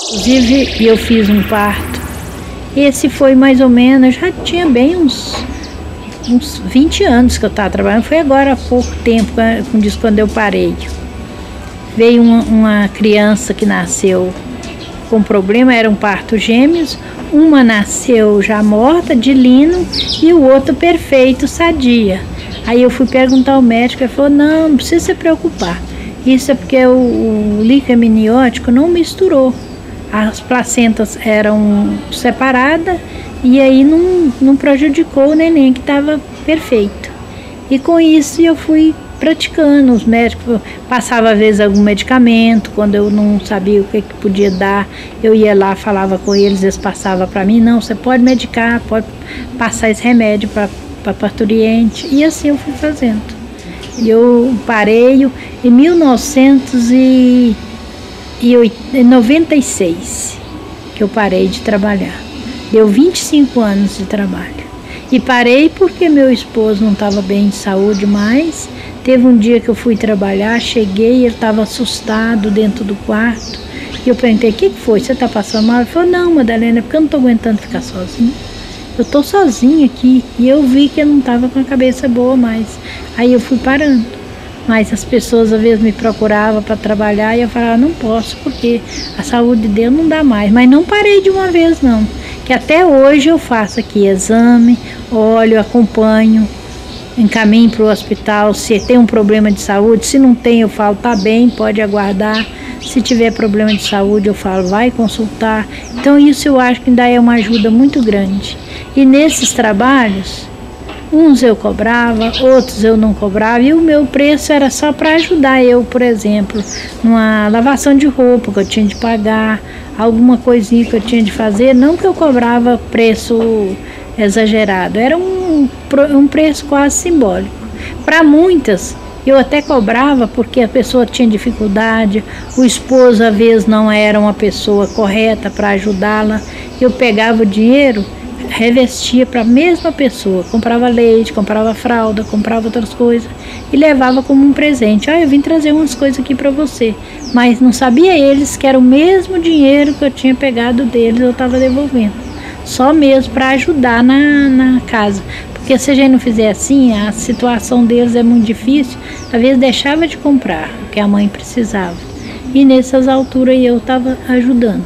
Inclusive, eu fiz um parto. Esse foi mais ou menos, já tinha bem uns 20 anos que eu estava trabalhando. Foi agora há pouco tempo, como diz, quando eu parei. Veio uma criança que nasceu com problema, era um parto gêmeos. Uma nasceu já morta, de lino, e o outro perfeito, sadia. Aí eu fui perguntar ao médico, ele falou, não precisa se preocupar. Isso é porque o líquido amniótico não misturou. As placentas eram separadas e aí não prejudicou o neném, que estava perfeito. E com isso eu fui praticando. Os médicos passavam às vezes algum medicamento, quando eu não sabia o que podia dar, eu ia lá, falava com eles, eles passavam para mim, não, você pode medicar, pode passar esse remédio para parturiente, e assim eu fui fazendo. Eu parei em 1996, que eu parei de trabalhar. Deu 25 anos de trabalho. E parei porque meu esposo não estava bem de saúde mais. Teve um dia que eu fui trabalhar, cheguei, ele estava assustado dentro do quarto. E eu perguntei, o que foi? Você está passando mal? Ele falou, não, Madalena, é porque eu não estou aguentando ficar sozinha. Eu estou sozinha aqui. E eu vi que eu não estava com a cabeça boa mais. Aí eu fui parando. Mas as pessoas às vezes me procuravam para trabalhar e eu falava, não posso, porque a saúde dele não dá mais. Mas não parei de uma vez, não. Que até hoje eu faço aqui exame, olho, acompanho, encaminho para o hospital. Se tem um problema de saúde, se não tem, eu falo, tá bem, pode aguardar. Se tiver problema de saúde, eu falo, vai consultar. Então isso eu acho que ainda é uma ajuda muito grande. E nesses trabalhos, uns eu cobrava, outros eu não cobrava, e o meu preço era só para ajudar eu, por exemplo, numa lavação de roupa que eu tinha de pagar, alguma coisinha que eu tinha de fazer, não que eu cobrava preço exagerado, era um preço quase simbólico. Para muitas, eu até cobrava porque a pessoa tinha dificuldade, o esposo às vezes não era uma pessoa correta para ajudá-la, eu pegava o dinheiro, revestia para a mesma pessoa, comprava leite, comprava fralda, comprava outras coisas e levava como um presente. Eu vim trazer umas coisas aqui para você, mas não sabia eles que era o mesmo dinheiro que eu tinha pegado deles, eu estava devolvendo, só mesmo para ajudar na casa, porque se a gente não fizer assim, a situação deles é muito difícil, às vezes deixava de comprar o que a mãe precisava, e nessas alturas eu estava ajudando.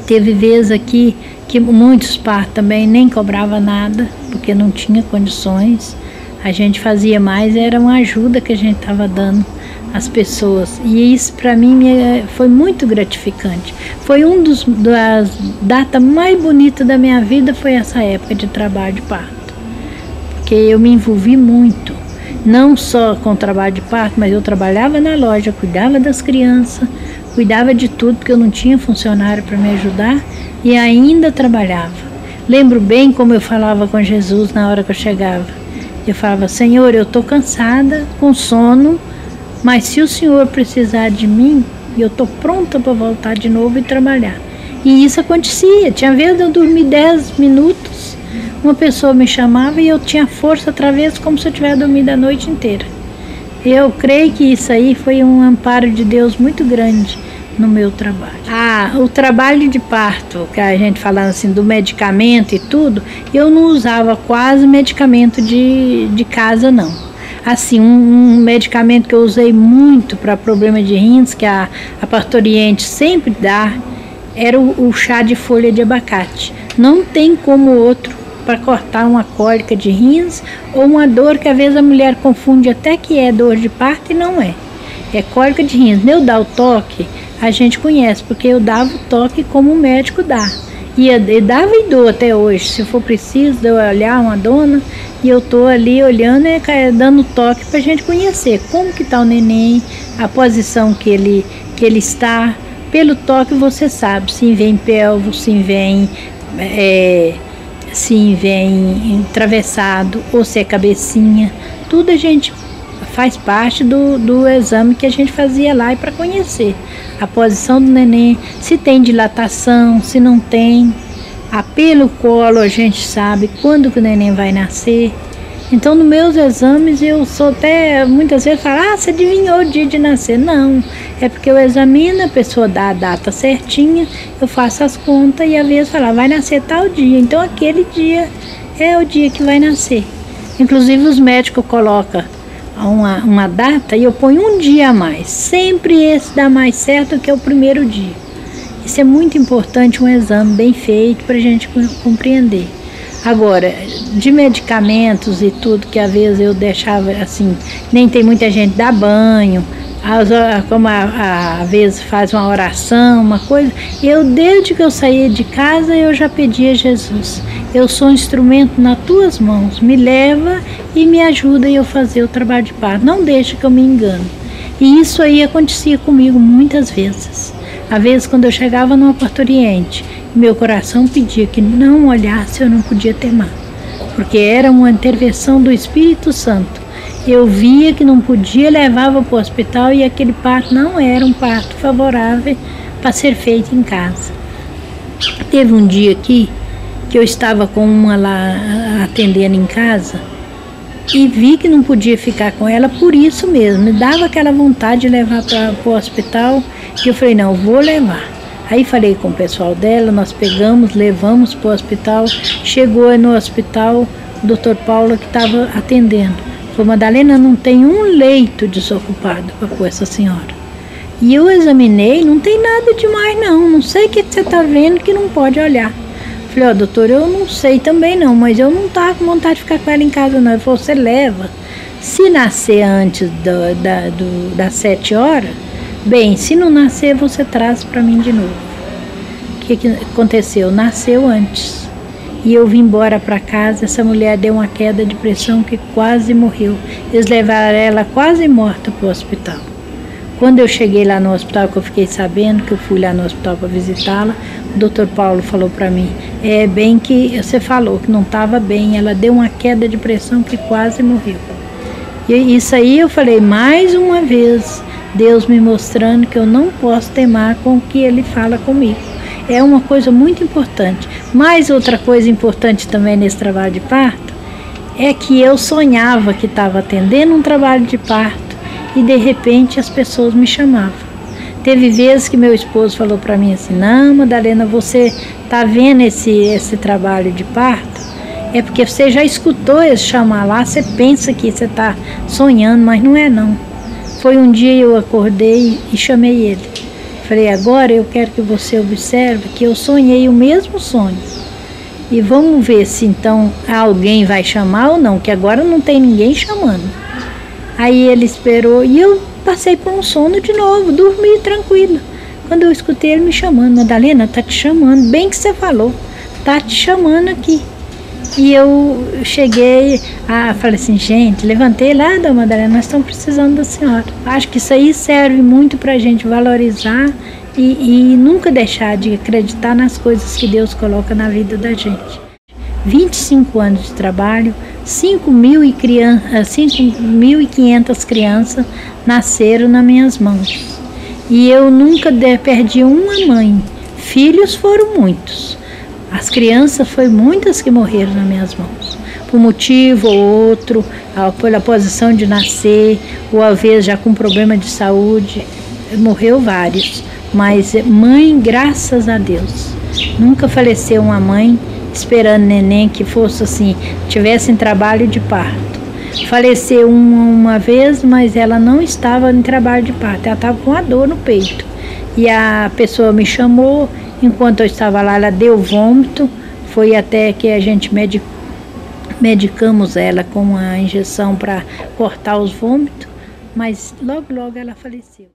Teve vezes aqui que muitos partos também nem cobrava nada, porque não tinha condições. A gente fazia mais, era uma ajuda que a gente estava dando às pessoas. E isso para mim foi muito gratificante. Foi das datas mais bonitas da minha vida, foi essa época de trabalho de parto. Porque eu me envolvi muito, não só com o trabalho de parto, mas eu trabalhava na loja, cuidava das crianças, cuidava de tudo, porque eu não tinha funcionário para me ajudar e ainda trabalhava. Lembro bem como eu falava com Jesus na hora que eu chegava. Eu falava, Senhor, eu estou cansada, com sono, mas se o Senhor precisar de mim, eu estou pronta para voltar de novo e trabalhar. E isso acontecia. Tinha vezes eu dormir 10 minutos, uma pessoa me chamava e eu tinha força outra vez, como se eu tivesse dormido a noite inteira. Eu creio que isso aí foi um amparo de Deus muito grande no meu trabalho. O trabalho de parto, que a gente falando assim do medicamento e tudo, eu não usava quase medicamento de casa, não. Assim, um medicamento que eu usei muito para problema de rins, que a parturiente sempre dá, era o chá de folha de abacate. Não tem como outro para cortar uma cólica de rins ou uma dor que às vezes a mulher confunde até que é dor de parto e não é. É cólica de rins. Eu dar o toque, a gente conhece, porque eu dava o toque como o médico dá. E dava e dou até hoje. Se for preciso, eu olhar uma dona e eu tô ali olhando e dando toque para a gente conhecer como que está o neném, a posição que ele está. Pelo toque você sabe se vem pelvo, se vem atravessado ou se é cabecinha. Tudo a gente faz parte do exame que a gente fazia lá, e para conhecer a posição do neném, se tem dilatação, se não tem. Pelo colo a gente sabe quando que o neném vai nascer. Então, nos meus exames, eu sou até, muitas vezes, falo, você adivinhou o dia de nascer. Não, é porque eu examino, a pessoa dá a data certinha, eu faço as contas e às vezes fala, vai nascer tal dia. Então, aquele dia é o dia que vai nascer. Inclusive, os médicos colocam uma data e eu ponho um dia a mais. Sempre esse dá mais certo que é o primeiro dia. Isso é muito importante, um exame bem feito para a gente compreender. Agora, de medicamentos e tudo, que às vezes eu deixava assim, nem tem muita gente dá banho, como às vezes faz uma oração, uma coisa, eu desde que eu saí de casa eu já pedi a Jesus, eu sou um instrumento nas tuas mãos, me leva e me ajuda eu fazer o trabalho de parto, não deixa que eu me engane. E isso aí acontecia comigo muitas vezes. Às vezes quando eu chegava numa parturiente, meu coração pedia que não olhasse, eu não podia temer, porque era uma intervenção do Espírito Santo. Eu via que não podia, levava para o hospital e aquele parto não era um parto favorável para ser feito em casa. Teve um dia aqui que eu estava com uma lá atendendo em casa e vi que não podia ficar com ela por isso mesmo, me dava aquela vontade de levar para o hospital e eu falei, não, vou levar. Aí falei com o pessoal dela, nós pegamos, levamos para o hospital, chegou no hospital o doutor Paulo que estava atendendo. Falou, Madalena, não tem um leito desocupado para pôr essa senhora. E eu examinei, não tem nada demais não sei o que você está vendo que não pode olhar. Falei, doutor, eu não sei também não, mas eu não estava com vontade de ficar com ela em casa não. Ele falou, você leva, se nascer antes das 7 horas, bem, se não nascer, você traz para mim de novo. O que aconteceu? Nasceu antes. E eu vim embora para casa, essa mulher deu uma queda de pressão que quase morreu. Eles levaram ela quase morta para o hospital. Quando eu cheguei lá no hospital, que eu fiquei sabendo, que eu fui lá no hospital para visitá-la, o doutor Paulo falou para mim, bem que você falou que não estava bem, ela deu uma queda de pressão que quase morreu. E isso aí eu falei, mais uma vez, Deus me mostrando que eu não posso temer com o que Ele fala comigo. É uma coisa muito importante. Mas outra coisa importante também nesse trabalho de parto é que eu sonhava que estava atendendo um trabalho de parto e de repente as pessoas me chamavam. Teve vezes que meu esposo falou para mim assim, não, Madalena, você está vendo esse trabalho de parto? É porque você já escutou eles chamar lá, você pensa que você está sonhando, mas não é não. Foi um dia eu acordei e chamei ele. Falei, agora eu quero que você observe que eu sonhei o mesmo sonho. E vamos ver se então alguém vai chamar ou não, que agora não tem ninguém chamando. Aí ele esperou e eu passei por um sono de novo, dormi tranquila. Quando eu escutei ele me chamando, Madalena, tá te chamando, bem que você falou, tá te chamando aqui. E eu cheguei, falei assim, gente, levantei lá da Madalena, nós estamos precisando da senhora. Acho que isso aí serve muito para a gente valorizar e nunca deixar de acreditar nas coisas que Deus coloca na vida da gente. 25 anos de trabalho, 5.500 crianças nasceram nas minhas mãos. E eu nunca perdi uma mãe, filhos foram muitos. As crianças foram muitas que morreram nas minhas mãos, por motivo ou outro, pela posição de nascer, ou às vezes já com problema de saúde, morreu vários. Mas mãe, graças a Deus, nunca faleceu uma mãe esperando neném que fosse assim, tivesse em trabalho de parto. Faleceu uma vez, mas ela não estava em trabalho de parto, ela estava com a dor no peito. E a pessoa me chamou, enquanto eu estava lá, ela deu vômito, foi até que a gente medicamos ela com a injeção para cortar os vômitos, mas logo ela faleceu.